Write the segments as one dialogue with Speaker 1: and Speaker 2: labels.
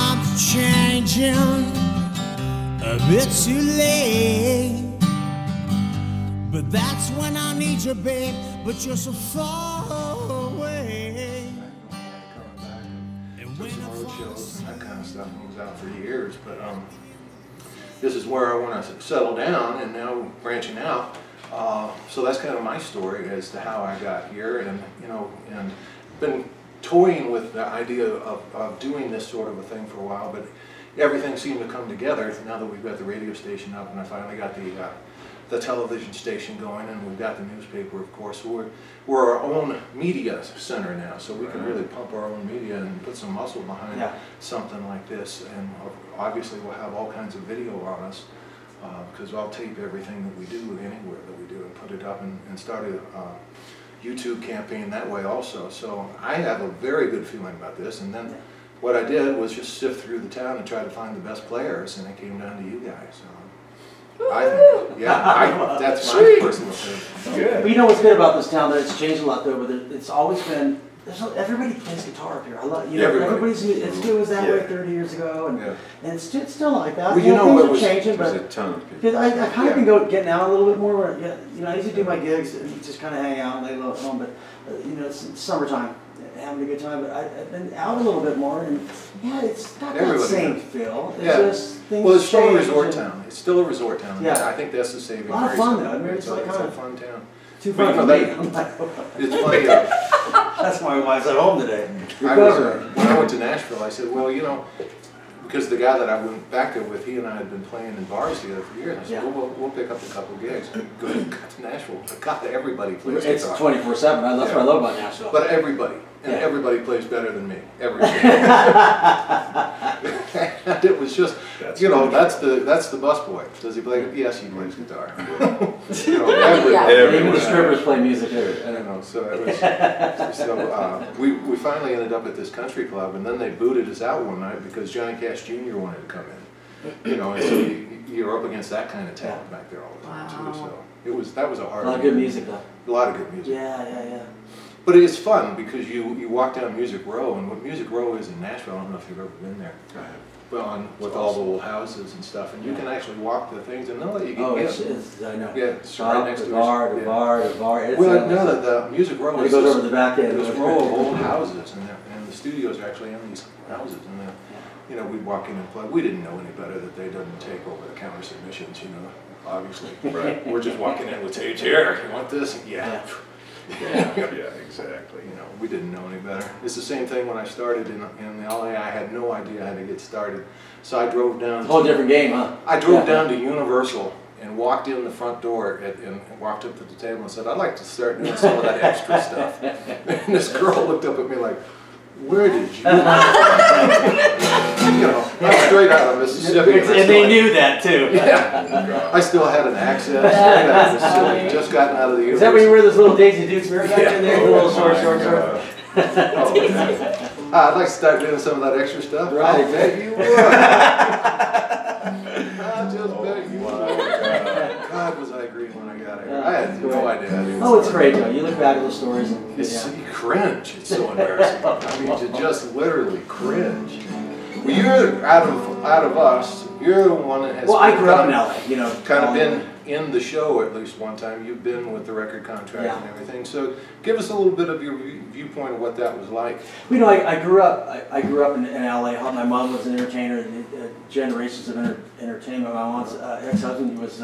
Speaker 1: times are changing, a bit too late. But that's when I need you, babe, but you're so far away.
Speaker 2: And when shows and that kind of stuff was out for years, but this is where I want to settle down, and now branching out. So that's kind of my story as to how I got here, and and been toying with the idea of doing this sort of a thing for a while, but everything seemed to come together now that we've got the radio station up, and I finally got the television station going, and we've got the newspaper, of course. So we're our own media center now, so we can really pump our own media and put some muscle behind something like this. And obviously we'll have all kinds of video on us, because I'll tape everything that we do anywhere that we do and put it up, and start a YouTube campaign that way also. So I have a very good feeling about this. And then what I did was just sift through the town and try to find the best players, and it came down to you guys. I think, that's my personal thing.
Speaker 3: But you know what's good about this town? That it's changed a lot, though. But it's always been. Everybody plays guitar up here. I love, everybody's. It was that way 30 years ago, and it's still like that.
Speaker 2: Well, things
Speaker 3: are changing, but
Speaker 4: a ton of people.
Speaker 3: I kind of been getting out a little bit more. Where, I used to do my gigs and just kind of hang out and lay low at home. But it's summertime, having a good time. But I've been out a little bit more, and it's not that same feel. It's just things.
Speaker 2: Well, it's still a resort town. It's still a resort town.
Speaker 3: Yeah,
Speaker 2: I think that's the saving grace.
Speaker 3: A lot of fun though. I mean, it's
Speaker 2: like a fun town.
Speaker 3: Too fun for me.
Speaker 2: It's funny.
Speaker 3: That's why I was at home today.
Speaker 2: When I went to Nashville, I said, well, because the guy that I went back there with, he and I had been playing in bars together for years. I said, well, we'll pick up a couple of gigs. Got to Nashville. God, everybody plays guitar.
Speaker 3: It's 24/7. That's what I love about Nashville.
Speaker 2: But everybody. And everybody plays better than me. Everybody. And it was just, that's the busboy. Does he play? Yes, he plays guitar.
Speaker 3: Even the strippers play music too.
Speaker 2: I don't know. So it was. We finally ended up at this country club, and then they booted us out one night because Johnny Cash Jr. wanted to come in. And so you're up against that kind of talent back there all the time too. So that was a hard.
Speaker 3: A lot of good music though.
Speaker 2: A lot of good music.
Speaker 3: Yeah.
Speaker 2: But it is fun because you walk down Music Row, and what Music Row is in Nashville, I don't know if you've ever been there. Well, with all the old houses and stuff, and you can actually walk the things, and they'll let you get in.
Speaker 3: I know.
Speaker 2: Yeah, it's right next to
Speaker 3: the bar.
Speaker 2: Well, no, the Music Row
Speaker 3: goes over the back end.
Speaker 2: This row of old houses, and the studios are actually in these houses, and we'd walk in and play. We didn't know any better that they didn't take over-the-counter submissions, obviously. Right. We're just walking in with tapes here. You want this? Yeah, exactly. We didn't know any better. It's the same thing when I started in LA. I had no idea how to get started, so I drove down.
Speaker 3: It's a whole different game, huh?
Speaker 2: I drove down to Universal and walked in the front door and walked up to the table and said, "I'd like to start doing some of that extra stuff." And this girl looked up at me like, "Where did you?" I'm straight out of Mississippi.
Speaker 3: And they knew that too.
Speaker 2: Yeah. I still had an accent. Straight out of Mississippi. Just gotten out of the university.
Speaker 3: Is that when you wear those little Daisy Dukes mirror back in there? The little short.
Speaker 2: I'd like to start doing some of that extra stuff.
Speaker 3: Right.
Speaker 2: I bet you would. I just bet you would. God, was I green when I got here. I had no idea.
Speaker 3: Oh, it's great though. You look back at those stories and
Speaker 2: you cringe. It's so embarrassing. I mean, to just literally cringe. Well, you're out of us. You're the one that has.
Speaker 3: Well, I grew up in LA.
Speaker 2: Kind of been in the show at least one time. You've been with the record contract and everything. So, give us a little bit of your viewpoint of what that was like.
Speaker 3: I grew up. I grew up in LA. My mom was an entertainer. Generations of entertainment. My mom's ex-husband was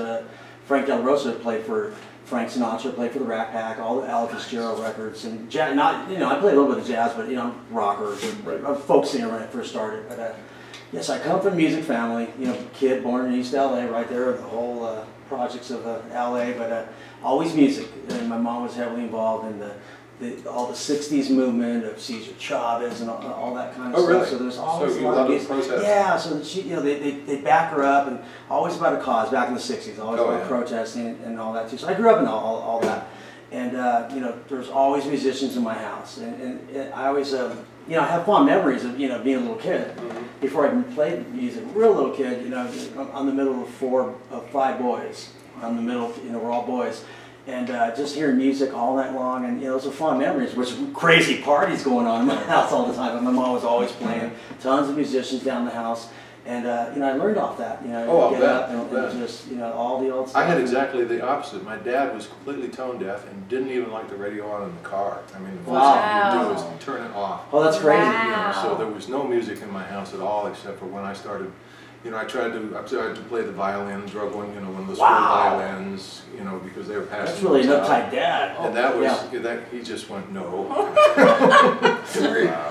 Speaker 3: Frank Del Rosa. Played for Frank Sinatra, played for the Rat Pack, all the Ella Fitzgerald records, and jazz, I played a little bit of jazz, but rockers, and folk singer when I first started. But yes, I come from a music family. Kid born in East LA, right there, the whole projects of LA, but always music. And my mom was heavily involved in all the '60s movement of Cesar Chavez and all that kind of stuff.
Speaker 2: Really?
Speaker 3: So there's always a lot of music. Yeah, so she, they back her up, and always about a cause. Back in the '60s, always about protesting and all that too. So I grew up in all that, and there's always musicians in my house, and I always I have fond memories of being a little kid. Before I even played music, real little kid. I'm the middle of 5 boys. I'm the middle. We're all boys. and just hearing music all night long, and those are fun memories. Which crazy parties going on in my house all the time. But my mom was always playing, tons of musicians down the house, and I learned off that.
Speaker 2: I'll bet.
Speaker 3: And just all the old stuff.
Speaker 2: I had exactly the opposite. My dad was completely tone deaf and didn't even like the radio on in the car. I mean, the first thing he'd do was turn it off.
Speaker 3: Oh, that's crazy.
Speaker 4: Wow.
Speaker 2: So there was no music in my house at all, except for when I started. I tried to play the violin, juggling, one of the school violins, because they were passing.
Speaker 3: That's really an uptight dad.
Speaker 2: And that was, he just went, no.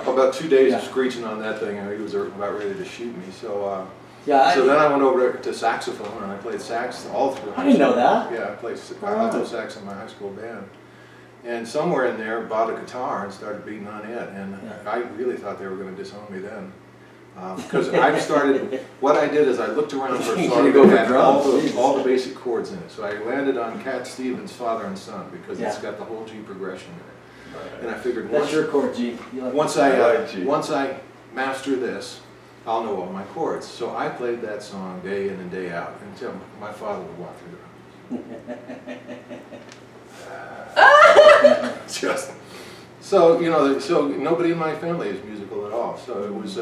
Speaker 2: About 2 days of screeching on that thing, he was about ready to shoot me. So, so then I went over to saxophone, and I played sax all through high school.
Speaker 3: I didn't know that.
Speaker 2: Yeah, I played alto sax in my high school band. And somewhere in there, bought a guitar and started beating on it, and I really thought they were going to disown me then. Because I started, what I did is I looked around for a song that had all the basic chords in it. So I landed on Cat Stevens' Father and Son, because it's got the whole G progression in it. Right. And I figured
Speaker 3: that's your chord, G.
Speaker 2: Once I master this, I'll know all my chords. So I played that song day in and day out until my father would walk through the room. So nobody in my family is musical at all. So it was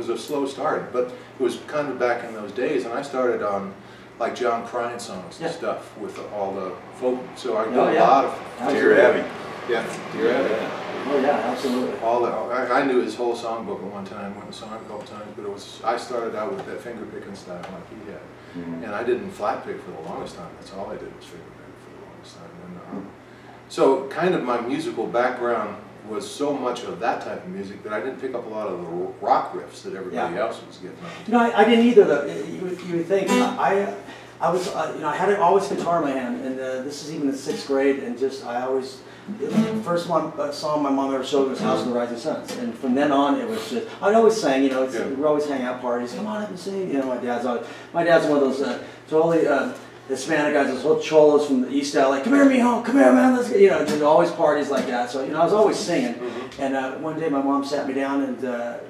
Speaker 2: a slow start, but it was kind of back in those days, and I started on like John Prine songs and stuff with all the folk. So I did a lot of
Speaker 5: Dear Abby.
Speaker 2: Yeah, Dear Abby.
Speaker 3: Oh yeah, absolutely.
Speaker 2: I knew his whole songbook at one time, went and saw him a couple times, but I started out with that finger picking style like he had, and I didn't flat pick for the longest time. That's all I did was finger pick for the longest time. And, so kind of my musical background was so much of that type of music that I didn't pick up a lot of the rock riffs that everybody else was getting on.
Speaker 3: I didn't either. Though you would think I was I had always guitar in my hand, and this is even in 6th grade, and I always. The first song my mom ever showed me was House of the Rising Suns, and from then on it was just, I always sang, we were always hanging out parties, come on up and sing, my dad's one of those totally Hispanic guys, those whole cholos from the East LA, come here mijo, come here man, let's get, there's always parties like that, so I was always singing, and one day my mom sat me down and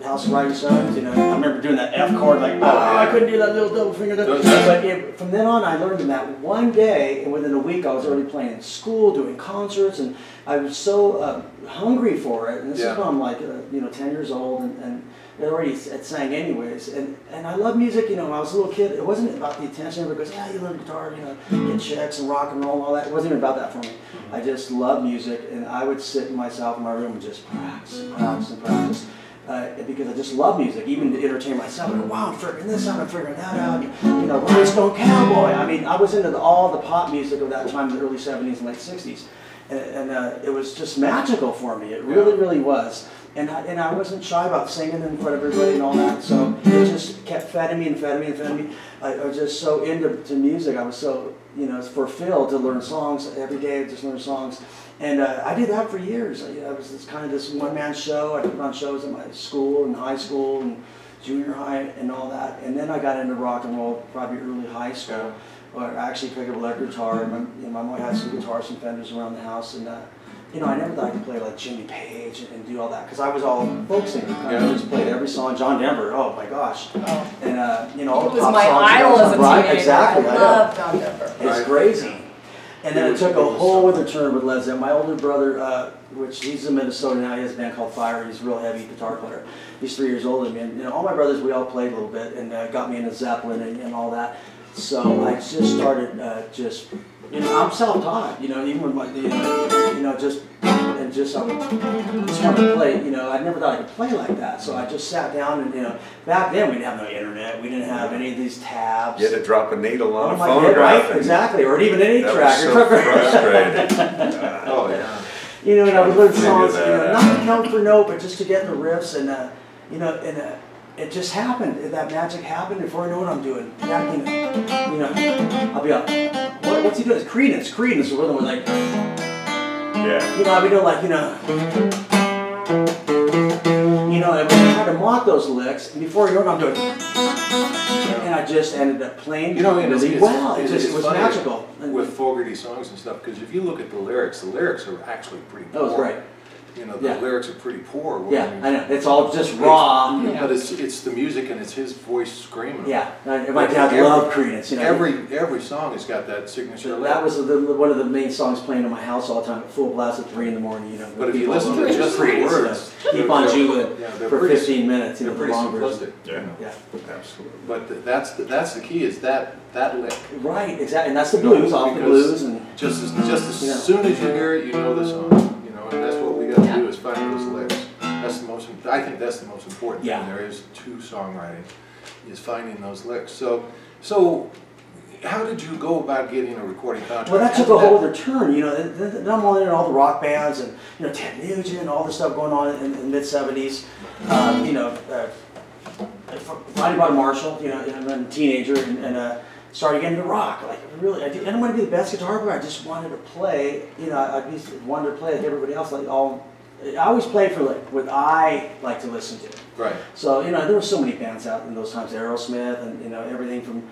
Speaker 3: House of Rising Suns, I remember doing that F chord, like, I couldn't do that little double finger. But from then on, I learned in that one day, and within a week, I was already playing in school, doing concerts, and I was so hungry for it. And this is when I'm like, 10 years old, and I already sang anyways. And I love music, when I was a little kid, it wasn't about the attention. Everybody goes, you learn guitar, get checks and rock and roll and all that. It wasn't even about that for me. I just love music, and I would sit myself in my room and just practice and practice and practice. Because I just love music, even to entertain myself. Like, wow, I'm figuring this out, I'm figuring that out. Rhinestone Cowboy. I mean, I was into all the pop music of that time in the early 70s and late 60s. And it was just magical for me. It really, really was. And I wasn't shy about singing in front of everybody and all that. So it just kept feeding me and feeding me and feeding me. I was just so into music. I was so, fulfilled to learn songs every day, just learn songs. And I did that for years. I was kind of this one-man show. I put on shows at my school and high school and junior high and all that. And then I got into rock and roll probably early high school. Where I actually picked up electric guitar. My mom had some guitars, some Fenders around the house. And I never thought I could play like Jimmy Page and do all that because I was all folk singer. I just played every song. John Denver, oh my gosh. And all the pop songs.
Speaker 4: It was my idol as a teenager.
Speaker 3: Exactly.
Speaker 4: I love John Denver.
Speaker 3: It's crazy. And then it took a whole other turn with Led Zeppelin. My older brother, which he's in Minnesota now, he has a band called Fire. He's a real heavy guitar player. He's 3 years older than me. And all my brothers, we all played a little bit and got me into Zeppelin and all that. So I just started I'm self-taught, even with my, I just wanted to play, I never thought I could play like that. So I just sat down and, back then we didn't have no internet. We didn't have any of these tabs.
Speaker 5: You had to drop a needle on a
Speaker 3: phonograph.
Speaker 5: Right,
Speaker 3: exactly, or even any track.
Speaker 5: That was so frustrating.
Speaker 2: Oh, yeah.
Speaker 3: And I would learn songs, not note for note, but just to get in the riffs and, it just happened. That magic happened before I know what I'm doing. I'll be like, what's he doing? It's Creedence. The rhythm was like, I'll be doing like, and I had to mock those licks, and before you know what I'm doing, and I just ended up playing really well. It was magical.
Speaker 2: With Fogerty songs and stuff, because if you look at the lyrics are actually pretty poor.
Speaker 3: That was great.
Speaker 2: The lyrics are pretty poor.
Speaker 3: I know. It's all just raw.
Speaker 2: But it's the music and it's his voice screaming.
Speaker 3: Yeah, my dad loved Creedence. You know,
Speaker 2: every song has got that signature.
Speaker 3: That was one of the main songs playing in my house all the time, at full blast at 3 in the morning. You know,
Speaker 2: but if you listen to just the words,
Speaker 3: keep on jingling for 15 minutes. You know,
Speaker 2: they're pretty simplistic.
Speaker 5: Yeah,
Speaker 2: absolutely. But that's the key is that lick.
Speaker 3: Right, exactly, and that's the blues, off the blues, and
Speaker 2: just as soon as you hear it, you know the song. You know, and that's what we got to do is find those licks. That's the most. I think that's the most important thing there is to songwriting, is finding those licks. So how did you go about getting a recording contract?
Speaker 3: Well, that took a whole other turn. You know, then I'm on in all the rock bands, and you know, Ted Nugent, all the stuff going on in the mid '70s. You know, Friday Bottom Marshall. You know, and I'm a teenager, and started getting into rock. Like really, I didn't want to be the best guitar player. I just wanted to play. You know, I wanted to play like everybody else. Like I always played for like what I like to listen to.
Speaker 2: Right.
Speaker 3: So you know, there were so many bands out in those times. Aerosmith, and you know, everything from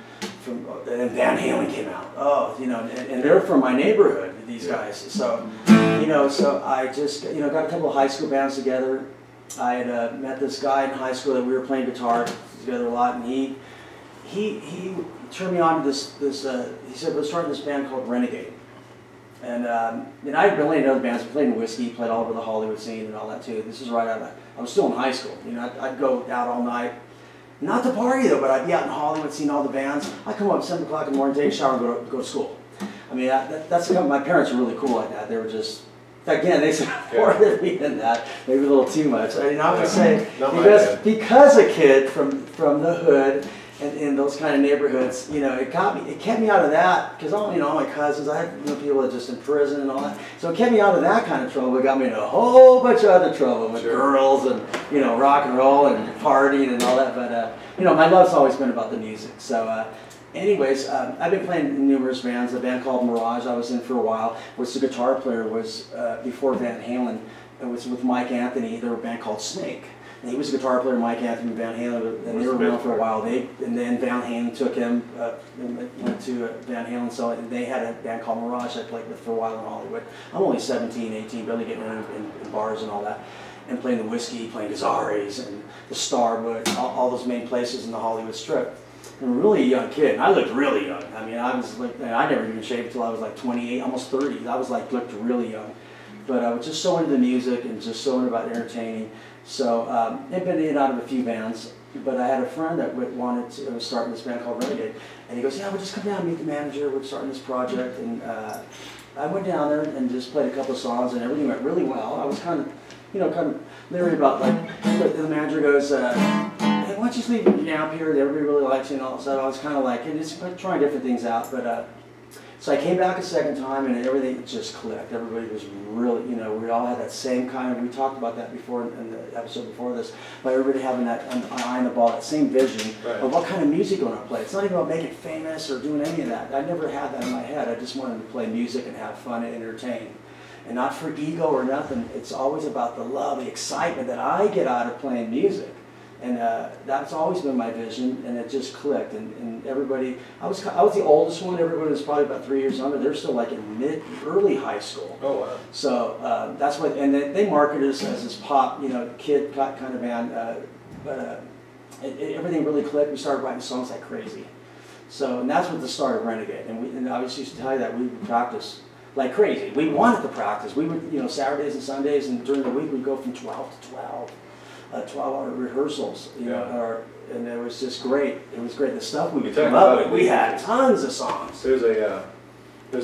Speaker 3: and Van Halen came out. Oh, you know, and they're from my neighborhood. These guys. So you know, so I just got a couple of high school bands together. I had met this guy in high school that we were playing guitar together a lot, and he turned me on to this. He said, "We're starting this band called Renegade." And I'd been playing in other bands. I played in Whiskey, played all over the Hollywood scene and all that too. This is right out of, I was still in high school. You know, I'd go out all night, not to party though, but I'd be out in Hollywood seeing all the bands. I'd come up at 7 o'clock in the morning, take a shower, and go to school. I mean, that's my parents were really cool like that. They were just, again, they supported me in that, maybe a little too much. I mean, I would say because a kid from the hood. And in those kind of neighborhoods, you know, it kept me out of that, because all my cousins, I had people that just in prison and all that. So it kept me out of that kind of trouble. It got me into a whole bunch of other trouble with girls and rock and roll and partying and all that. But my love's always been about the music. So anyways, I've been playing in numerous bands. A band called Mirage I was in for a while, which the guitar player was before Van Halen. It was with Mike Anthony. They were a band called Snake. And he was a guitar player, Mike Anthony, Van Halen, and they were around for a while. And then Van Halen took him, went to Van Halen, so they had a band called Mirage I played with for a while in Hollywood. I'm only 17, 18, barely getting in bars and all that, and playing the Whiskey, playing Gazzarri's and the Starwood, all those main places in the Hollywood Strip. I'm a really young kid, and I looked really young. I mean, I was like, I never even shaved until I was like 28, almost 30. I was like, looked really young. But I was just so into the music and just so into about entertaining. So I've been in and out of a few bands, but I had a friend that wanted to start this band called Renegade, and he goes, "Yeah, we'll just come down and meet the manager. We're starting this project." And I went down there and just played a couple of songs, and everything went really well. I was kind of leery about the manager goes, "Hey, why don't you just leave your amp here? Everybody really likes you," and all that. So I was kind of like, just trying different things out, but. So I came back a second time, and everything just clicked. Everybody was really, we all had that same kind of, we talked about that before in the episode before this, but everybody having that eye on the ball, that same vision of what kind of music you want to play. It's not even about making famous or doing any of that. I never had that in my head. I just wanted to play music and have fun and entertain. And not for ego or nothing. It's always about the love, the excitement that I get out of playing music. And that's always been my vision, and it just clicked. And everybody, I was the oldest one. Everybody was probably about 3 years younger. They're still like in early high school.
Speaker 2: Oh wow!
Speaker 3: So that's what, and they marketed us as this pop, kid kind of band. But everything really clicked. We started writing songs like crazy. So, and that's what the start of Renegade. And I was used to tell you that we would practice like crazy. We wanted to practice. We would, Saturdays and Sundays, and during the week we'd go from 12 to 12. 12-hour rehearsals, and it was just great. It was great. The stuff we would come up with, we had tons of songs.
Speaker 2: There's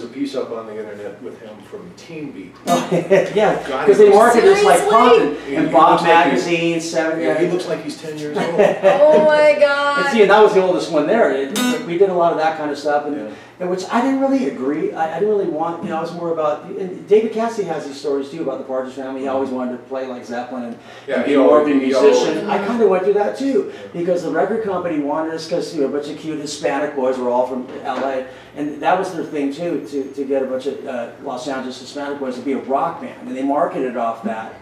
Speaker 2: a piece up on the internet with him from Teen Beat.
Speaker 3: Oh, yeah, because they marketed us like pop and Bob magazine,
Speaker 2: he looks like he's 10 years old.
Speaker 4: Oh my God!
Speaker 3: And see, and that was the oldest one there. We did a lot of that kind of stuff, and which I didn't really agree. I didn't really want. I was more about. And David Cassidy has these stories too about the Partridge Family. He always wanted to play like Zeppelin and be more of a musician. I kind of went through that too, because the record company wanted us, because a bunch of cute Hispanic boys were all from LA, and that was their thing too, to get a bunch of Los Angeles Hispanic boys to be a rock band, and they marketed off that.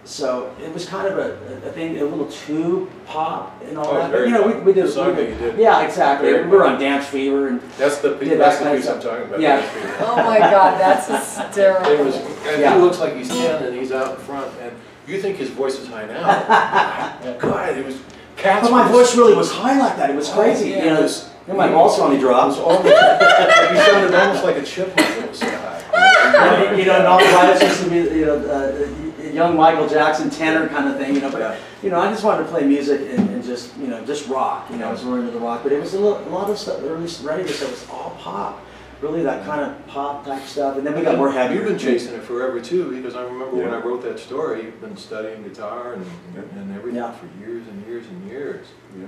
Speaker 3: So it was kind of a thing, a little too pop and all that. But, we did. Yeah, exactly. We were on Dance Fever, and
Speaker 2: that's the piece I'm talking about.
Speaker 3: Yeah.
Speaker 4: Oh my God, that's hysterical.
Speaker 2: He looks like he's 10, and he's out in front, and you think his voice is high now. God, it was Cats
Speaker 3: But my
Speaker 2: were-
Speaker 3: voice really was high like that. It was crazy.
Speaker 2: yeah,
Speaker 3: You know,
Speaker 2: it was-
Speaker 3: and my balls finally dropped.
Speaker 2: You sounded almost like a chipmunk. It was so high.
Speaker 3: You know, and all the writers used to be, you know, young Michael Jackson tenor kind of thing, you know. But
Speaker 2: Yeah.
Speaker 3: you know, I just wanted to play music and just, you know, just rock. You know, I was more into the rock, but it was a lot of stuff. The early radio stuff was all pop, really that kind of pop type stuff. And then we got more heavy.
Speaker 2: You've been chasing it forever too, because I remember when
Speaker 5: Yeah.
Speaker 2: I wrote that story, you've been studying guitar and everything
Speaker 3: Yeah.
Speaker 2: for years and years and years.
Speaker 5: Yeah.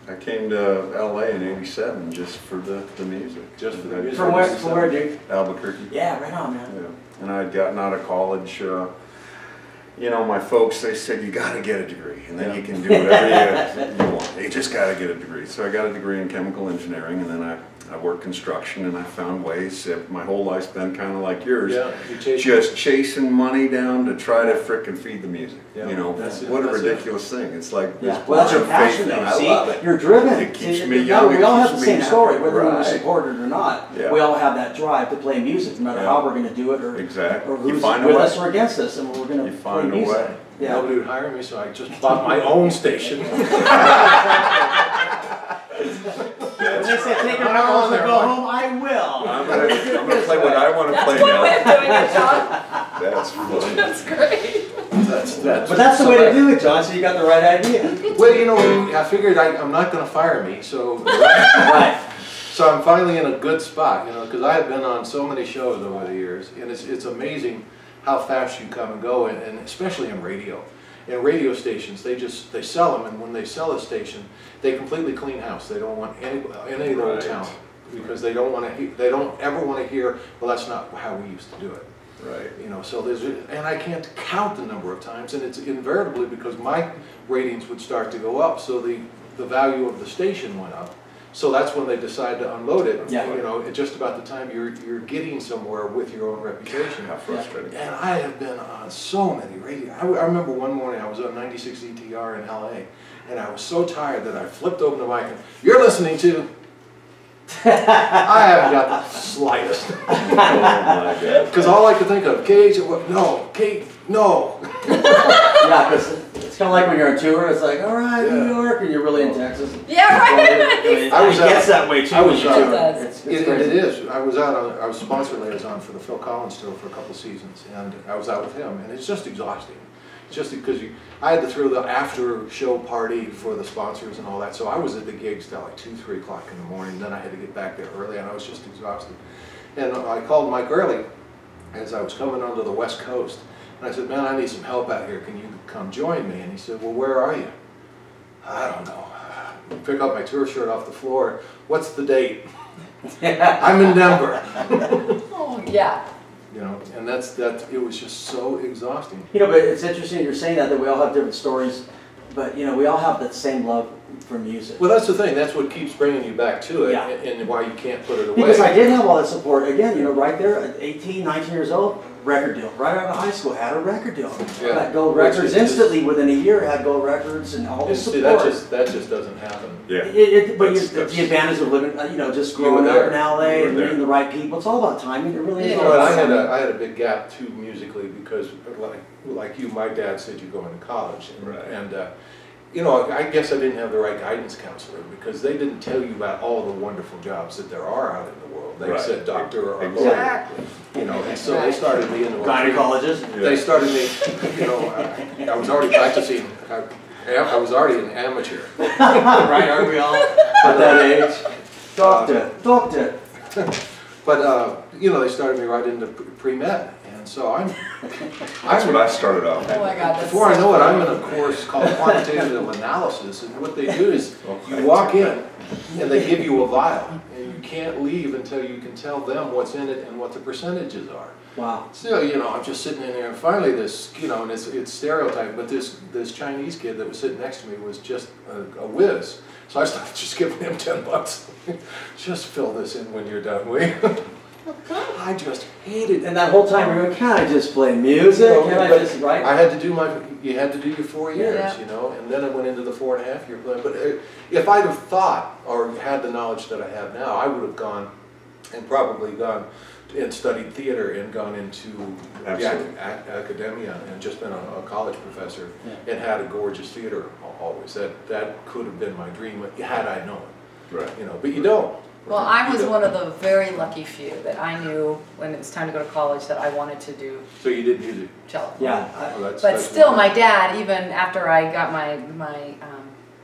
Speaker 5: I came to LA in '87 just for the music.
Speaker 2: Just for the
Speaker 5: I-
Speaker 2: music.
Speaker 3: From where, dude?
Speaker 5: Albuquerque.
Speaker 3: Yeah, right on, man.
Speaker 5: Yeah. And I had gotten out of college. You know, my folks, they said, you got to get a degree, and then you can do whatever you want. You just got to get a degree. So I got a degree in chemical engineering, and then I worked construction, and I found ways. My whole life's been kind of like yours.
Speaker 2: Yeah, you chase
Speaker 5: Just chasing money down to try to frickin' feed the music.
Speaker 2: Yeah,
Speaker 5: You know,
Speaker 2: that's it,
Speaker 5: what a
Speaker 2: that's it.
Speaker 5: ridiculous thing. It's like
Speaker 3: Yeah.
Speaker 5: this
Speaker 3: Well, that's your
Speaker 5: blind faith
Speaker 3: passion,
Speaker 5: thing.
Speaker 3: though.
Speaker 5: I
Speaker 3: See,
Speaker 5: love it.
Speaker 3: you're driven.
Speaker 5: It keeps
Speaker 3: See,
Speaker 5: me
Speaker 3: no,
Speaker 5: young,
Speaker 3: we
Speaker 5: it
Speaker 3: all have
Speaker 5: keeps
Speaker 3: the
Speaker 5: me
Speaker 3: same
Speaker 5: happy.
Speaker 3: story, whether we
Speaker 5: Right.
Speaker 3: support it or not.
Speaker 5: Yeah.
Speaker 3: We all have that drive to play music, no matter
Speaker 5: Yeah.
Speaker 3: how we're going to do it, or
Speaker 5: Exactly.
Speaker 3: or
Speaker 5: You
Speaker 3: who's
Speaker 5: find a
Speaker 3: with
Speaker 5: way.
Speaker 3: us or against us, and we're going
Speaker 5: You
Speaker 3: to play
Speaker 5: find a
Speaker 3: music.
Speaker 5: way.
Speaker 3: Yeah.
Speaker 2: Nobody would hire me, so I just bought my own station.
Speaker 3: When they say take your balls and go home, I will.
Speaker 5: I'm gonna play what I want to
Speaker 4: That's
Speaker 5: play
Speaker 4: one way of
Speaker 5: now.
Speaker 4: doing it, John.
Speaker 5: That's funny.
Speaker 4: That's great.
Speaker 3: But that's the way to do it, John, so you got the right idea.
Speaker 2: Well, you know, I figured I'm not going to fire me, so
Speaker 3: Right.
Speaker 2: so I'm finally in a good spot, you know, because I have been on so many shows over the years, and it's amazing how fast you come and go, and especially in radio. In radio stations, they sell them, and when they sell a station, they completely clean house. They don't want any of the old
Speaker 5: Right.
Speaker 2: talent, because they don't ever want to hear, well, that's not how we used to do it.
Speaker 5: Right.
Speaker 2: You know, so and I can't count the number of times, and it's invariably because my ratings would start to go up, so the value of the station went up. So that's when they decide to unload it.
Speaker 3: Yeah.
Speaker 2: You know, at just about the time you're getting somewhere with your own reputation.
Speaker 5: How frustrating.
Speaker 2: And I have been on so many radio. I remember one morning I was on 96 ETR in LA, and I was so tired that I flipped open the mic and, "You're listening to." I haven't got the slightest.
Speaker 5: Oh my God.
Speaker 2: Because all I could think of, Cage, no, Kate, no.
Speaker 3: Yeah, because it's kind of like when you're on tour, it's like, all right,
Speaker 2: Yeah.
Speaker 3: New York, and you're really in Texas.
Speaker 4: Yeah, right.
Speaker 2: I was
Speaker 3: It gets
Speaker 2: out-
Speaker 3: that way too.
Speaker 2: I was
Speaker 3: when you
Speaker 2: out-
Speaker 3: tour.
Speaker 4: It does.
Speaker 3: It's
Speaker 2: It
Speaker 3: crazy.
Speaker 2: is. I was sponsor liaison for the Phil Collins tour for a couple seasons, and I was out with him, and it's just exhausting. It's just because I had to throw the after show party for the sponsors and all that, so I was at the gigs till like 2, 3 o'clock in the morning. Then I had to get back there early, and I was just exhausted. And I called Mike Early as I was coming onto the West Coast, and I said, "Man, I need some help out here. Can you come join me?" And he said, "Well, where are you?" "I don't know." Pick up my tour shirt off the floor. "What's the date?" "I'm in Denver."
Speaker 4: Oh, yeah.
Speaker 2: You know, and it was just so exhausting.
Speaker 3: You know, but it's interesting you're saying that we all have different stories, but you know, we all have that same love for music.
Speaker 2: Well, that's the thing. That's what keeps bringing you back to it,
Speaker 3: Yeah.
Speaker 2: and why you can't put it away.
Speaker 3: Because I did have all that support. Again, you know, right there at 18, 19 years old, record deal. Right out of high school, had a record deal.
Speaker 2: Yeah.
Speaker 3: Got gold
Speaker 2: Which
Speaker 3: records
Speaker 2: is just-
Speaker 3: instantly. Within a year, had gold records and all the
Speaker 2: See,
Speaker 3: support.
Speaker 2: that just doesn't happen.
Speaker 5: Yeah.
Speaker 3: But
Speaker 5: That's-
Speaker 3: the advantage of living, you know, just
Speaker 2: You were
Speaker 3: growing up
Speaker 2: there.
Speaker 3: in LA
Speaker 5: You were
Speaker 3: and
Speaker 5: there.
Speaker 3: meeting the right people. It's all about timing. It really is.
Speaker 4: Yeah.
Speaker 3: all
Speaker 2: Well,
Speaker 3: about
Speaker 2: I
Speaker 3: timing.
Speaker 2: had a big gap too musically, because like you, my dad said you're going to college, and you know, I guess I didn't have the right guidance counselor, because they didn't tell you about all the wonderful jobs that there are out in the world. They
Speaker 5: Right.
Speaker 2: said doctor or lawyer,
Speaker 5: Exactly.
Speaker 2: you know, and so they started me in the
Speaker 3: Gynecologist.
Speaker 2: They started me, you know, I was already practicing. I was already an amateur.
Speaker 3: Right, aren't we all at that age? Doctor.
Speaker 2: But you know, they started me right into pre-med, and so
Speaker 5: That's what I started off
Speaker 4: Oh
Speaker 5: with.
Speaker 4: my God. That's
Speaker 2: before I
Speaker 4: so
Speaker 2: know it, I'm
Speaker 4: funny.
Speaker 2: in a course called quantitative analysis, and what they do is you walk in and they give you a vial, and you can't leave until you can tell them what's in it and what the percentages are.
Speaker 3: Wow.
Speaker 2: So, you know, I'm just sitting in there, and finally this, you know, and it's stereotyped, but this Chinese kid that was sitting next to me was just a whiz. So I started just giving him $10. Just fill this in when you're done, will you? I just hated it.
Speaker 3: And that whole time you're going, can I just play music? Can I
Speaker 2: But
Speaker 3: just write?
Speaker 2: I had to do you had to do your 4 years,
Speaker 4: Yeah.
Speaker 2: you know, and then I went into the 4.5 year plan. But if I'd have thought or had the knowledge that I have now, I would have gone and probably gone and studied theater and gone into the
Speaker 5: Absolutely.
Speaker 2: academia and just been a college professor and had a gorgeous theater always. That could have been my dream had I known.
Speaker 5: Right.
Speaker 2: You know, but you don't.
Speaker 4: Well, I was one of the very lucky few that I knew when it was time to go to college that I wanted to do
Speaker 2: So you did music.
Speaker 4: cello.
Speaker 3: Yeah.
Speaker 4: But still, my dad, even after I got my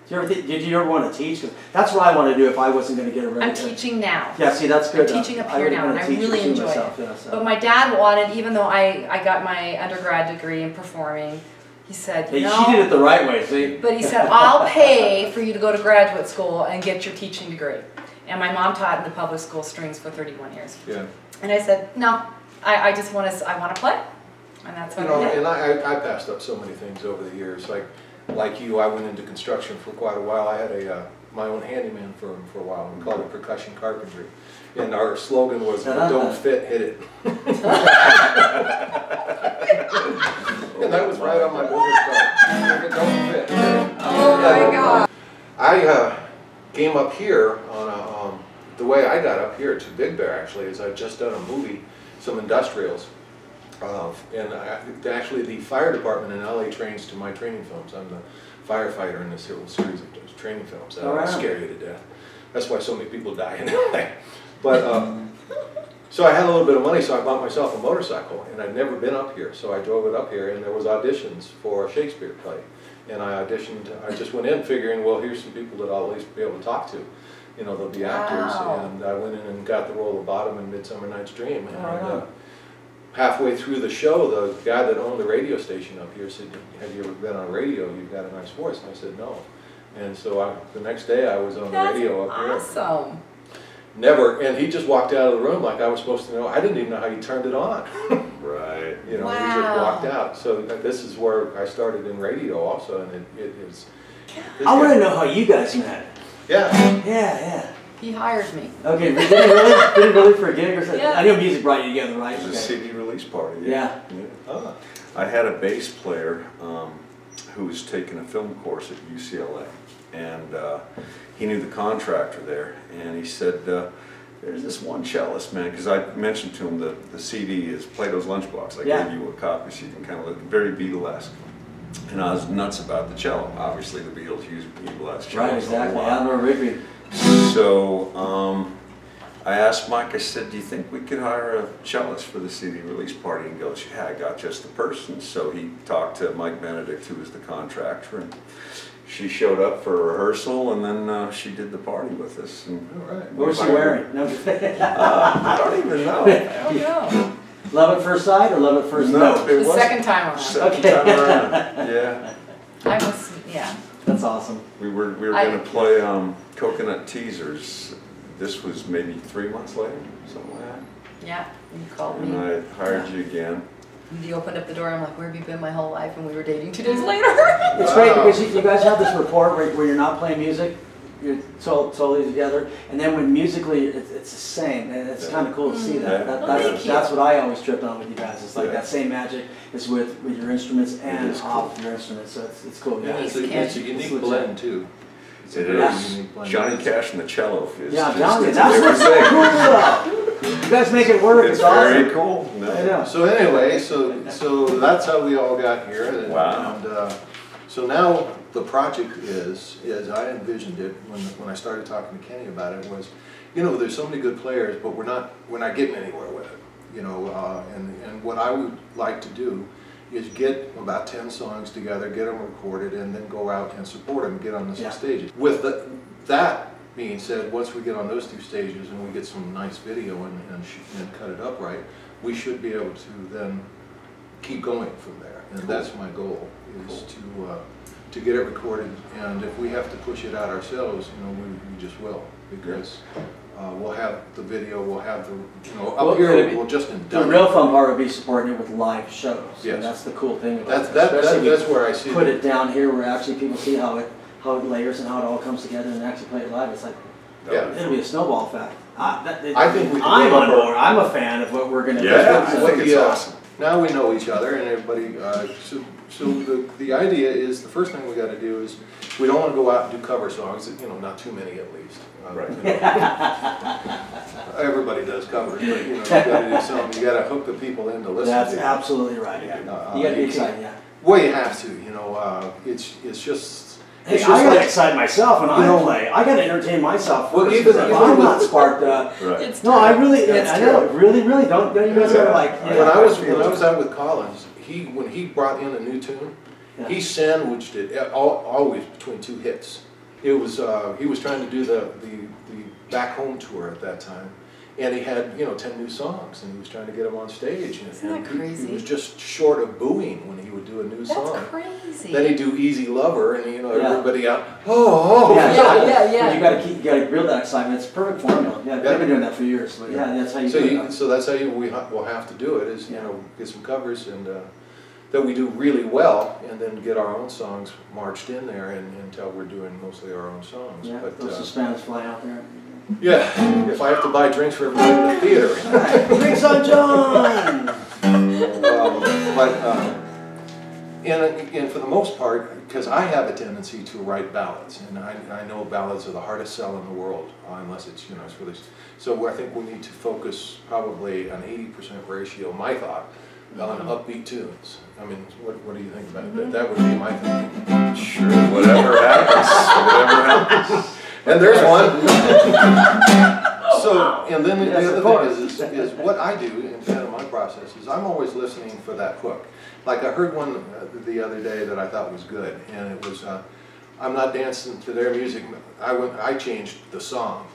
Speaker 3: Did you ever want to teach? 'Cause that's what I want to do if I wasn't going to get a
Speaker 4: I'm teaching now.
Speaker 3: Yeah, see, that's good.
Speaker 4: I'm teaching up
Speaker 3: I
Speaker 4: here
Speaker 3: would
Speaker 4: now,
Speaker 3: wanna
Speaker 4: and I
Speaker 3: teach
Speaker 4: really
Speaker 3: too
Speaker 4: enjoy
Speaker 3: myself,
Speaker 4: it.
Speaker 3: yeah, so.
Speaker 4: But my dad wanted, even though I got my undergrad degree in performing, he said,
Speaker 3: Hey,
Speaker 4: no.
Speaker 3: she did it the right way, see?
Speaker 4: But he said, I'll pay for you to go to graduate school and get your teaching degree. And my mom taught in the public school strings for 31 years.
Speaker 2: Yeah.
Speaker 4: And I said, no, I just want to play. And that's what I did.
Speaker 2: And I passed up so many things over the years. Like you, I went into construction for quite a while. I had my own handyman firm for a while. We called it Percussion Carpentry. And our slogan was, if it don't fit, hit it. And that was right on my business card. If it don't fit, hit it.
Speaker 4: Oh my God.
Speaker 2: I came up here on the way I got up here to Big Bear actually is I'd just done a movie, some industrials. Actually the fire department in LA trains to my training films. I'm the firefighter in this whole series of training films. That'll scare you to death. That's why so many people die in LA. But so I had a little bit of money, so I bought myself a motorcycle, and I'd never been up here, so I drove it up here, and there was auditions for a Shakespeare play. And I auditioned, I just went in figuring, well, here's some people that I'll at least be able to talk to. You know, they'll be actors, and I went in and got the role of Bottom in Midsummer Night's Dream. And halfway through the show, the guy that owned the radio station up here said, have you ever been on radio? You've got a nice voice. And I said, no. And so the next day I was on the radio up here.
Speaker 4: Awesome.
Speaker 2: Never, and he just walked out of the room like I was supposed to know. I didn't even know how you turned it on.
Speaker 5: Right.
Speaker 2: You know, he just walked out. So this is where I started in radio also, and it is.
Speaker 3: I want to know how you guys met.
Speaker 2: Yeah.
Speaker 3: Yeah.
Speaker 4: He hired me.
Speaker 3: Okay, but did it really for a gig or something?
Speaker 4: Yeah.
Speaker 3: I know music brought you together, right?
Speaker 5: It was a CD release party.
Speaker 3: Yeah.
Speaker 2: Oh.
Speaker 5: I had a bass player who was taking a film course at UCLA, and he knew the contractor there, and he said, there's this one cellist, man, because I mentioned to him the CD is Plato's Lunchbox. I gave you a copy so you can kind of look, very Beatlesque. And I was nuts about the cello. Obviously the Beatles used Beatlesque cello.
Speaker 3: Right, exactly. Eleanor Rigby.
Speaker 5: So I asked Mike, I said, do you think we could hire a cellist for the CD release party? And he goes, yeah, I got just the person. So he talked to Mike Benedict, who was the contractor, and she showed up for a rehearsal, and then she did the party with us. And
Speaker 2: All right.
Speaker 3: What was she wearing? No.
Speaker 5: I don't even know.
Speaker 4: Oh no.
Speaker 3: Love at first sight or love at first
Speaker 5: No,
Speaker 3: note?
Speaker 5: it
Speaker 4: The
Speaker 5: was
Speaker 4: second time around.
Speaker 5: second
Speaker 3: Okay.
Speaker 5: time around. Yeah,
Speaker 4: I was, yeah.
Speaker 3: That's awesome.
Speaker 5: we were going to play Coconut Teasers. This was maybe 3 months later, something like that.
Speaker 4: Yeah, you called
Speaker 5: And
Speaker 4: me.
Speaker 5: I hired you again.
Speaker 4: You opened up the door, I'm like, where have you been my whole life? And we were dating 2 days later.
Speaker 3: It's great because you guys have this rapport where you're not playing music, you're totally together, and then when musically it's the same, and it's kind of cool to see that.
Speaker 5: Well,
Speaker 4: thank you.
Speaker 3: That's what I always tripped on with you guys. It's like
Speaker 5: Yeah.
Speaker 3: that same magic is with your instruments and
Speaker 5: is
Speaker 3: off your instruments, so it's cool.
Speaker 2: Yeah, it's a
Speaker 3: It's
Speaker 2: unique
Speaker 3: legit.
Speaker 2: blend too. It's a
Speaker 5: It
Speaker 2: very
Speaker 5: is.
Speaker 2: unique blend.
Speaker 5: Johnny Cash and the cello is
Speaker 3: Yeah,
Speaker 5: just,
Speaker 3: Johnny,
Speaker 5: it's
Speaker 3: that's what's so
Speaker 5: everything.
Speaker 3: cool about. You guys make it work.
Speaker 5: It's
Speaker 3: It's
Speaker 5: very
Speaker 3: awesome.
Speaker 5: cool. No.
Speaker 3: I know.
Speaker 2: So anyway, so that's how we all got here. And,
Speaker 5: Wow.
Speaker 2: And so now the project is I envisioned it when I started talking to Kenny about it was, you know, there's so many good players, but we're not getting anywhere with it. You know, and what I would like to do is get about 10 songs together, get them recorded, and then go out and support them, get on the some stages. With that being said, once we get on those 2 stages and we get some nice video and cut it up right, we should be able to then keep going from there. And that's my goal, is to get it recorded. And if we have to push it out ourselves, you know, we just will, because we'll have the video, we'll have the, you know, up here we'll just
Speaker 3: The real fun part would be supporting it with live shows.
Speaker 2: Yes.
Speaker 3: And that's the cool thing about it.
Speaker 2: That's
Speaker 3: Especially
Speaker 2: where I see
Speaker 3: put it down here where actually people see how it layers and how it all comes together and actually play it live. It's like,
Speaker 2: Yeah.
Speaker 3: it'll be a snowball effect.
Speaker 2: I think we can
Speaker 3: I'm
Speaker 2: do
Speaker 3: on
Speaker 2: it.
Speaker 3: board. I'm a fan of what we're going to do.
Speaker 5: Yeah, I
Speaker 2: What
Speaker 5: think it's awesome.
Speaker 2: Now we know each other, and everybody, so the idea is, the first thing we got to do is, we don't want to go out and do cover songs, you know, not too many at least.
Speaker 5: Right.
Speaker 2: You know, everybody does covers, but you know, you got to do something. You got to hook the people in to listen.
Speaker 3: That's
Speaker 2: to
Speaker 3: absolutely right. Yeah. You got to be excited. Yeah.
Speaker 2: Well, you have to. You know, it's just.
Speaker 3: Hey,
Speaker 2: It's
Speaker 3: I
Speaker 2: just
Speaker 3: got to
Speaker 2: like,
Speaker 3: excite myself when I play. I got to entertain myself
Speaker 2: Well,
Speaker 3: first.
Speaker 2: even
Speaker 3: If I'm not sparked up.
Speaker 5: Right.
Speaker 4: It's
Speaker 3: No, I
Speaker 4: true.
Speaker 3: really,
Speaker 4: It's
Speaker 3: I
Speaker 4: true.
Speaker 3: know, really, don't you guys ever like? Yeah,
Speaker 2: when I was out with Collins, when he brought in a new tune, he sandwiched it always between two hits. It was he was trying to do the back home tour at that time, and he had 10 new songs, and he was trying to get them on stage. And,
Speaker 4: Isn't that crazy?
Speaker 2: He was just short of booing when he would do a new song.
Speaker 4: That's crazy.
Speaker 2: Then he'd do Easy Lover, and everybody out.
Speaker 3: Yeah. You got to build that excitement. It's a perfect formula. Yeah, they've been doing that for years. But yeah, that's how you do it.
Speaker 2: So that's how we'll have to do it. Is get some covers and that we do really well, and then get our own songs marched in there, until we're doing mostly our own songs.
Speaker 3: Yeah,
Speaker 2: but
Speaker 3: those Spanish fly out there.
Speaker 2: yeah, if I have to buy drinks for everybody in the theater.
Speaker 3: Drinks on John.
Speaker 2: And for the most part, because I have a tendency to write ballads, and I know ballads are the hardest sell in the world, unless it's it's really. So I think we need to focus probably an 80% ratio. My thought. On upbeat tunes. I mean, what do you think about that? That would be my thinking.
Speaker 5: Sure, whatever happens.
Speaker 2: And there's one. So, and then the other thing is what I do in kind of my process is I'm always listening for that hook. Like I heard one the other day that I thought was good, and it was I'm not dancing to their music. I changed the song.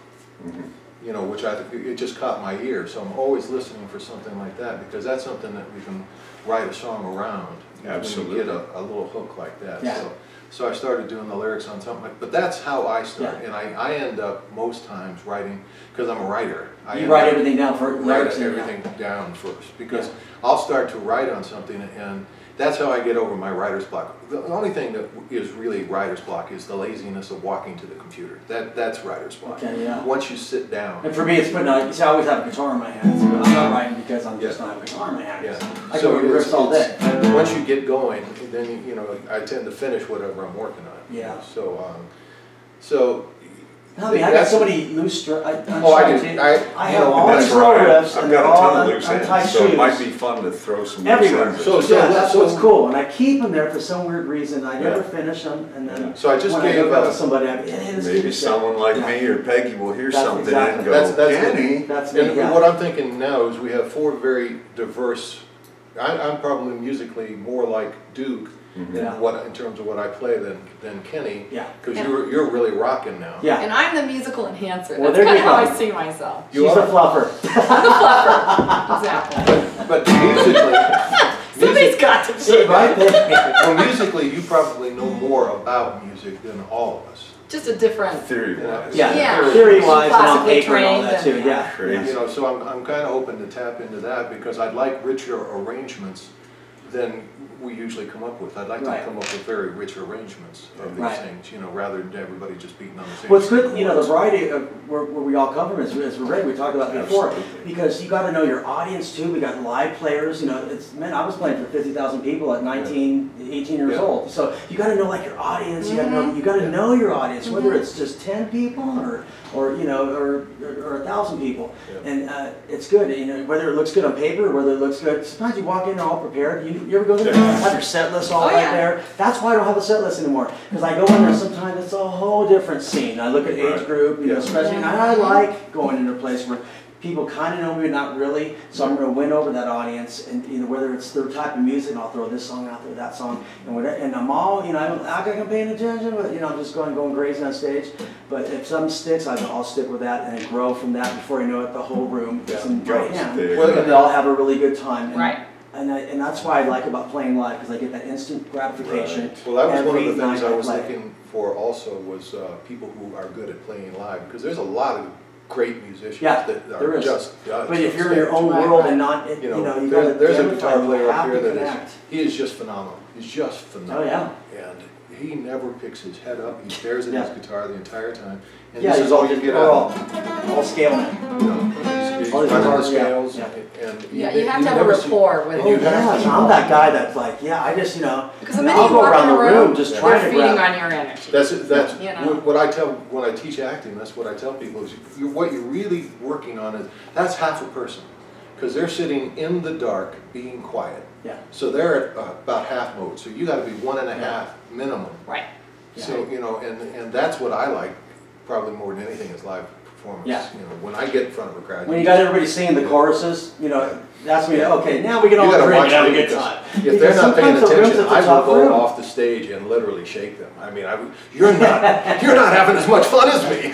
Speaker 2: Which I think it just caught my ear. So I'm always listening for something like that, because that's something that we can write a song around.
Speaker 5: Absolutely.
Speaker 2: When you get a little hook like that.
Speaker 3: Yeah.
Speaker 2: So I started doing the lyrics on something but that's how I start.
Speaker 3: Yeah.
Speaker 2: And I end up most times writing, because I'm a writer.
Speaker 3: You write everything down for
Speaker 2: Write everything down first, because I'll start to write on something, and that's how I get over my writer's block. The only thing that is really writer's block is the laziness of walking to the computer. That's writer's block.
Speaker 3: Okay, yeah.
Speaker 2: Once you sit down.
Speaker 3: And for me, it's putting on. I always have a guitar in my hands. I'm not writing because I'm just not have a guitar in my hands.
Speaker 2: Yeah.
Speaker 3: I go riffs all day.
Speaker 2: Once you get going, then I tend to finish whatever I'm working on.
Speaker 3: Yeah.
Speaker 2: So.
Speaker 3: I mean, I got so many loose strings.
Speaker 2: I do.
Speaker 3: I have all these slow riffs,
Speaker 5: I've
Speaker 3: and they're
Speaker 5: got a
Speaker 3: all
Speaker 5: ton of loose
Speaker 3: untied
Speaker 5: ends, so it might
Speaker 3: shoes
Speaker 5: be fun to throw some
Speaker 3: everywhere.
Speaker 5: loose
Speaker 2: So
Speaker 5: ends.
Speaker 3: That's what's cool, and I keep them there for some weird reason. I never finish them, and then
Speaker 2: So I just
Speaker 3: when
Speaker 2: gave
Speaker 3: I go back to somebody, I go,
Speaker 5: Maybe someone like me or Peggy will hear
Speaker 3: That's
Speaker 5: something
Speaker 3: exactly-
Speaker 5: and go,
Speaker 2: That's
Speaker 5: Kenny.
Speaker 3: That's me.
Speaker 2: And what I'm thinking now is we have four very diverse. I'm probably musically more like Duke in terms of what I play than Kenny.
Speaker 3: Yeah.
Speaker 2: Because you're really rocking now.
Speaker 3: Yeah.
Speaker 4: And I'm the musical enhancer.
Speaker 3: Well,
Speaker 4: That's
Speaker 3: there
Speaker 4: kind
Speaker 3: you
Speaker 4: of how
Speaker 3: go.
Speaker 4: I see myself.
Speaker 3: She's a fluffer.
Speaker 4: Exactly.
Speaker 2: But musically,
Speaker 4: Somebody's got to
Speaker 3: See,
Speaker 4: be.
Speaker 3: right there.
Speaker 2: well, musically, you probably know more about music than all of us.
Speaker 4: Just a different.
Speaker 5: Theory-wise.
Speaker 3: Yeah, theory-wise and on
Speaker 4: Classically
Speaker 3: paper and all that
Speaker 4: trained
Speaker 3: too,
Speaker 4: and-
Speaker 3: yeah.
Speaker 5: Crazy.
Speaker 2: So I'm kind of hoping to tap into that, because I'd like richer arrangements than we usually come up with. I'd like to come up with very rich arrangements of these things, rather than everybody just beating on the same.
Speaker 3: What's good, the variety of where we all come from is we talked about before,
Speaker 5: Absolutely.
Speaker 3: because you got to know your audience too. We got live players, I was playing for 50,000 people at 19, 18 years old. So you got to know your audience. You got to know your audience, whether it's just 10 people or 1,000 people, and it's good. Whether it looks good on paper, or whether it looks good. Sometimes you walk in all prepared. You ever go there and have your set list all there? That's why I don't have a set list anymore, because I go in there sometimes it's a whole different scene. I look at age group, especially, and I like going into a place where people kind of know me, but not really. So I'm going to win over that audience, and whether it's their type of music, I'll throw this song out there, that song, and whatever. And I'm all, I don't act like I'm paying attention, but I'm just going crazy on stage. But if something sticks, I'll stick with that and grow from that. Before you know it, the whole room is in my hand. And they all have a really good time. And that's why I like about playing live, because I get that instant gratification.
Speaker 2: Right. Well, that was one of the
Speaker 3: every
Speaker 2: things
Speaker 3: night
Speaker 2: I was
Speaker 3: play.
Speaker 2: looking for also, was people who are good at playing live, because there's a lot of great musicians that are just.
Speaker 3: But if you're in your own world and not, you got
Speaker 2: there's a guitar player up here that
Speaker 3: connect.
Speaker 2: he is just phenomenal. He's just phenomenal.
Speaker 3: Oh yeah.
Speaker 2: And he never picks his head up. He stares at his guitar the entire time. And
Speaker 3: Yeah,
Speaker 2: this is all you get out of him.
Speaker 3: All scale man.
Speaker 2: He's He's
Speaker 3: Oh, he's
Speaker 2: running the
Speaker 3: hard, yeah,
Speaker 2: scales,
Speaker 3: yeah.
Speaker 2: and
Speaker 4: Yeah, you have to have a rapport with
Speaker 3: Oh,
Speaker 2: you
Speaker 4: them.
Speaker 2: have
Speaker 3: yeah, I'm that guy that's like, yeah, I just,
Speaker 4: Because the minute
Speaker 3: I'll
Speaker 4: you
Speaker 3: go
Speaker 4: walk
Speaker 3: around
Speaker 4: in
Speaker 3: the
Speaker 4: a
Speaker 3: room
Speaker 4: room,
Speaker 3: just
Speaker 4: they're
Speaker 3: trying to
Speaker 4: feeding
Speaker 3: grab.
Speaker 4: on your energy.
Speaker 2: That's
Speaker 4: You know.
Speaker 2: what I tell when I teach acting. That's what I tell people is what you're really working on is that's half a person, because they're sitting in the dark being quiet.
Speaker 3: Yeah.
Speaker 2: So they're at about half mode. So you got to be 1.5 minimum.
Speaker 4: Right.
Speaker 2: So and that's what I like probably more than anything is live performance.
Speaker 3: Yeah.
Speaker 2: When I get in front of a crowd.
Speaker 3: When you got everybody singing the choruses, that's when okay, now we can all
Speaker 2: You gotta
Speaker 3: drink
Speaker 2: watch
Speaker 3: and have a
Speaker 2: them
Speaker 3: good
Speaker 2: because
Speaker 3: time.
Speaker 2: if they're not paying
Speaker 3: sometimes the rooms
Speaker 2: attention,
Speaker 3: at the
Speaker 2: I
Speaker 3: top
Speaker 2: will go
Speaker 3: room.
Speaker 2: off the stage and literally shake them. I mean, you're not having as much fun as me.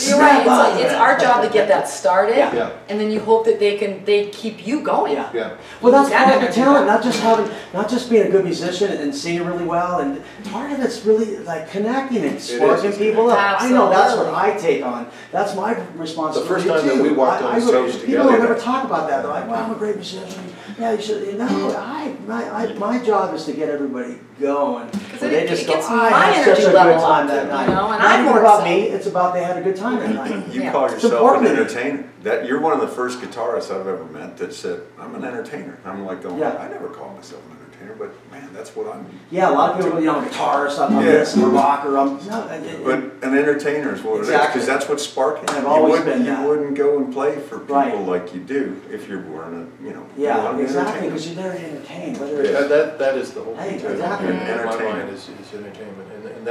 Speaker 4: You're right. It's our job to get that started,
Speaker 2: Yeah.
Speaker 4: and then you hope that they keep you going.
Speaker 3: Yeah.
Speaker 2: Yeah.
Speaker 3: Well, that's
Speaker 4: Yeah,
Speaker 3: part of the
Speaker 4: they're
Speaker 3: talent,
Speaker 4: gonna
Speaker 3: not just being a good musician and singing really well, and part of it's really like connecting and sparking
Speaker 2: is.
Speaker 3: people up. I know that's what
Speaker 4: Absolutely.
Speaker 3: I take on. That's my responsibility
Speaker 2: The first time that
Speaker 3: too.
Speaker 2: we walked on the stage
Speaker 3: People
Speaker 2: together-
Speaker 3: never talk about that. They're like, "Well, I'm a great musician." Yeah, you should. No, my job is to get everybody going.
Speaker 4: it-
Speaker 3: They just
Speaker 4: it
Speaker 3: go,
Speaker 4: gets
Speaker 3: "I
Speaker 4: my
Speaker 3: had
Speaker 4: energy
Speaker 3: such a
Speaker 4: level
Speaker 3: good time
Speaker 4: up,
Speaker 3: that
Speaker 4: you
Speaker 3: night."
Speaker 4: know, and
Speaker 3: Not
Speaker 4: I'm
Speaker 3: even
Speaker 4: more
Speaker 3: about
Speaker 4: excited.
Speaker 3: me. It's about they had a good time that night.
Speaker 5: You
Speaker 4: Yeah.
Speaker 5: call
Speaker 3: It's
Speaker 5: yourself an
Speaker 3: important.
Speaker 5: entertainer. That you're one of the first guitarists I've ever met that said, "I'm an entertainer." I'm like, going,
Speaker 3: Yeah.
Speaker 5: I never call myself an entertainer, but man, that's what I'm.
Speaker 3: Yeah, a lot of people, I'm a guitarist, I'm
Speaker 5: Yeah.
Speaker 3: this, I'm a rocker, I'm no.
Speaker 5: But an entertainer is what it is,
Speaker 3: Exactly.
Speaker 5: because that's what's sparking.
Speaker 3: I've always been
Speaker 5: You
Speaker 3: that.
Speaker 5: wouldn't go and play for people
Speaker 3: Right.
Speaker 5: like you do if you weren't a,
Speaker 3: Yeah,
Speaker 5: you're an
Speaker 3: exactly,
Speaker 5: entertainer.
Speaker 3: because you're there to entertain, whether it's,
Speaker 2: That is the whole
Speaker 3: Hey,
Speaker 2: thing. to it.
Speaker 3: exactly.
Speaker 2: In my
Speaker 5: Entertainment.
Speaker 2: mind is entertainment, and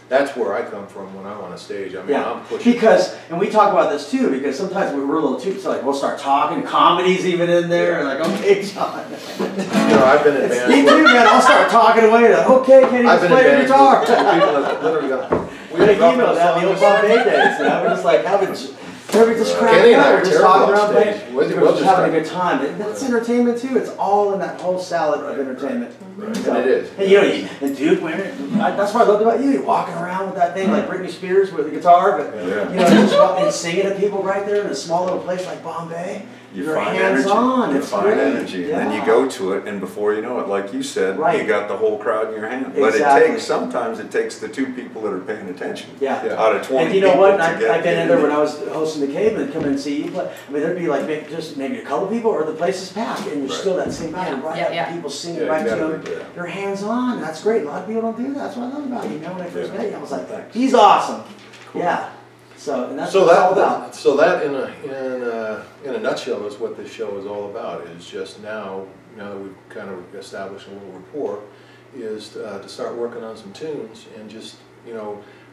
Speaker 2: that's where I come from when I'm on a stage. I mean,
Speaker 3: yeah,
Speaker 2: I'm pushing.
Speaker 3: because, and we talk about this too, because sometimes we're a little too, so like we'll start talking, comedy's even in there, and like, okay, John.
Speaker 2: I've been in
Speaker 3: It's
Speaker 2: bands.
Speaker 3: me too, man, I'll start talking away, like, okay, Kenny,
Speaker 2: I've
Speaker 3: let's
Speaker 2: been in
Speaker 3: play the
Speaker 2: bands
Speaker 3: guitar.
Speaker 2: with people that literally go,
Speaker 3: I think you know that, the old Bob Day days, and we're just like having, we're just cracking
Speaker 2: Kenny and I
Speaker 3: up,
Speaker 2: are
Speaker 3: we're just
Speaker 2: terrible
Speaker 3: talking
Speaker 2: on
Speaker 3: around,
Speaker 2: stage.
Speaker 3: playing,
Speaker 2: We'll
Speaker 3: we're just
Speaker 2: just
Speaker 3: having a
Speaker 2: start-
Speaker 3: good time, and that's entertainment too, it's all in that whole salad of entertainment.
Speaker 2: Right.
Speaker 3: So-
Speaker 2: And it is.
Speaker 3: And and dude, that's what I loved about you, you're walking around with that thing like Britney Spears with the guitar, but
Speaker 5: Yeah.
Speaker 3: just walking, singing to people right there in a small little place like Bombay.
Speaker 5: You
Speaker 3: You're
Speaker 5: find
Speaker 3: hands
Speaker 5: energy.
Speaker 3: on.
Speaker 5: You
Speaker 3: It's
Speaker 5: find
Speaker 3: great.
Speaker 5: energy, and then you
Speaker 3: Yeah.
Speaker 5: go to it, and before you know it, like you said,
Speaker 3: Right.
Speaker 5: you got the whole crowd in your hand. But
Speaker 3: Exactly.
Speaker 5: sometimes it takes the 2 people that are paying attention.
Speaker 3: Yeah.
Speaker 2: Yeah.
Speaker 5: Out of 20
Speaker 3: And you know
Speaker 5: people
Speaker 3: what?
Speaker 5: to
Speaker 3: I've
Speaker 5: get
Speaker 3: been in there when I was hosting the Cave and come in and see you play. I mean, there'd be like just maybe a couple people, or the place is packed, and you're
Speaker 5: Right.
Speaker 3: still that same guy.
Speaker 4: Yeah,
Speaker 3: Right
Speaker 4: yeah,
Speaker 3: up,
Speaker 4: yeah.
Speaker 3: people singing
Speaker 2: Yeah,
Speaker 3: right
Speaker 2: you
Speaker 3: to
Speaker 2: gotta
Speaker 3: them.
Speaker 2: do that.
Speaker 3: You're hands on. That's great. A lot of people don't do that. That's what I love about you. When I first
Speaker 5: Yeah.
Speaker 3: met you, I was like,
Speaker 5: Thanks.
Speaker 3: he's awesome. Yeah. So and that's
Speaker 2: So
Speaker 3: what it's all about.
Speaker 2: that in a nutshell is what this show is all about. Is just now that we've kind of established a little rapport, is to start working on some tunes and just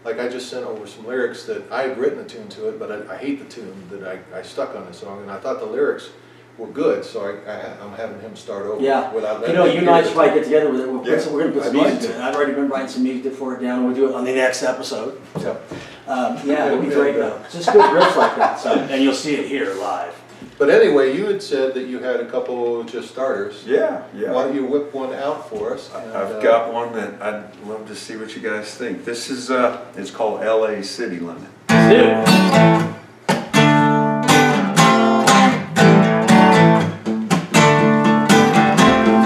Speaker 2: like I just sent over some lyrics that I had written a tune to it, but I hate the tune that I stuck on the song, and I thought the lyrics were good, so I'm having him start over.
Speaker 3: Yeah.
Speaker 2: Without
Speaker 3: You know, you and I should probably get together with it. We're
Speaker 5: Yeah.
Speaker 3: going to put some
Speaker 2: I need
Speaker 3: music to it. I've already been writing some music for it down. We'll do it on the next episode.
Speaker 2: Yeah.
Speaker 3: Yeah, it'll be great though. Just good riffs like that. So, and you'll see it here live.
Speaker 2: But anyway, you had said that you had a couple just starters.
Speaker 5: Yeah,
Speaker 2: Why don't you whip one out for us? And,
Speaker 5: I've got one that I'd love to see what you guys think. This is, it's called LA City Limit.
Speaker 3: Dude.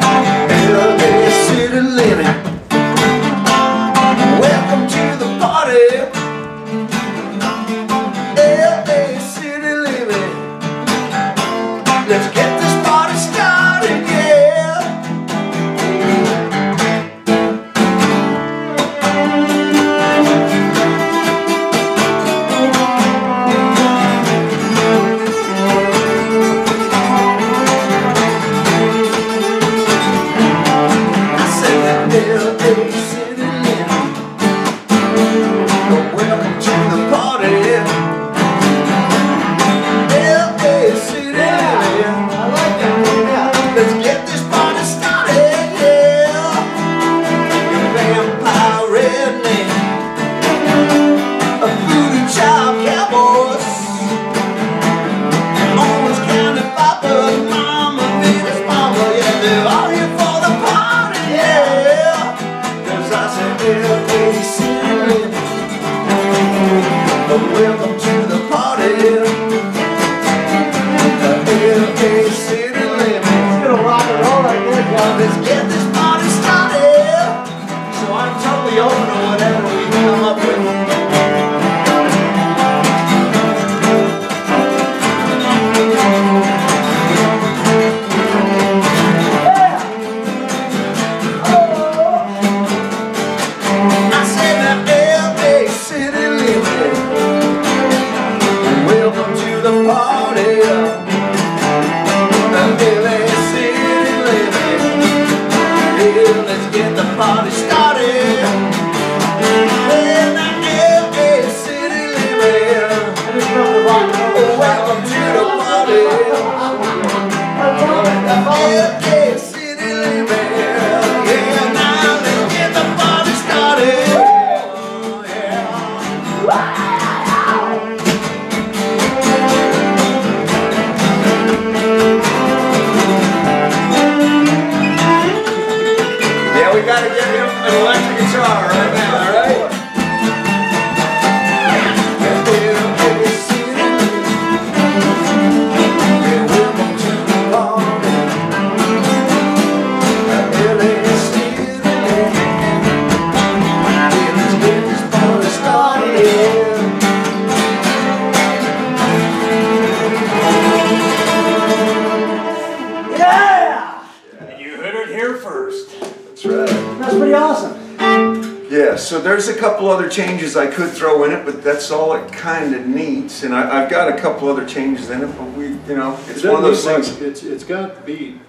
Speaker 2: LA City Limit. Welcome to the party. LA City Limit. Let's get this party started, yeah. I said LA City Limit. Welcome to the party. LA City Limit.
Speaker 3: I like that. Yeah.
Speaker 2: Let's get this party started, yeah. Vampire redneck, a voodoo child cowboys, Orange County Papa, Mama, Venus Mama, yeah, they're all here for the party, yeah. 'Cause I said LA City Limit. Welcome to the party. LA City Limit.
Speaker 3: It's gonna rock and roll right there, John.
Speaker 2: Let's get this party started. So I'm totally open to whatever we come up with.
Speaker 5: so there's a couple other changes I could throw in it, but that's all it kind of needs. And I've got a couple other changes in it, but it's one of those things.
Speaker 2: It's got to be.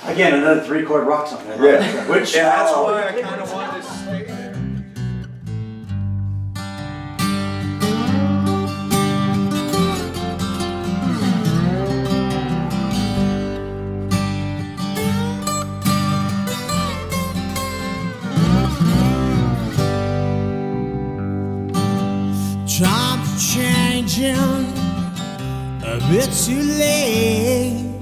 Speaker 3: Again, another 3-chord rock song.
Speaker 5: Yeah,
Speaker 3: Which
Speaker 5: that's why I kind of wanted to stay there.
Speaker 1: Time's changing a bit too late,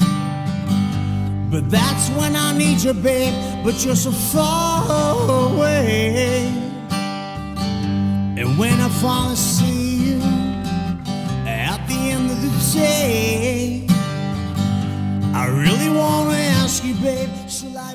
Speaker 1: but that's when I need you, babe. But you're so far away, and when I finally see you at the end of the day, I really wanna ask you, babe, shall I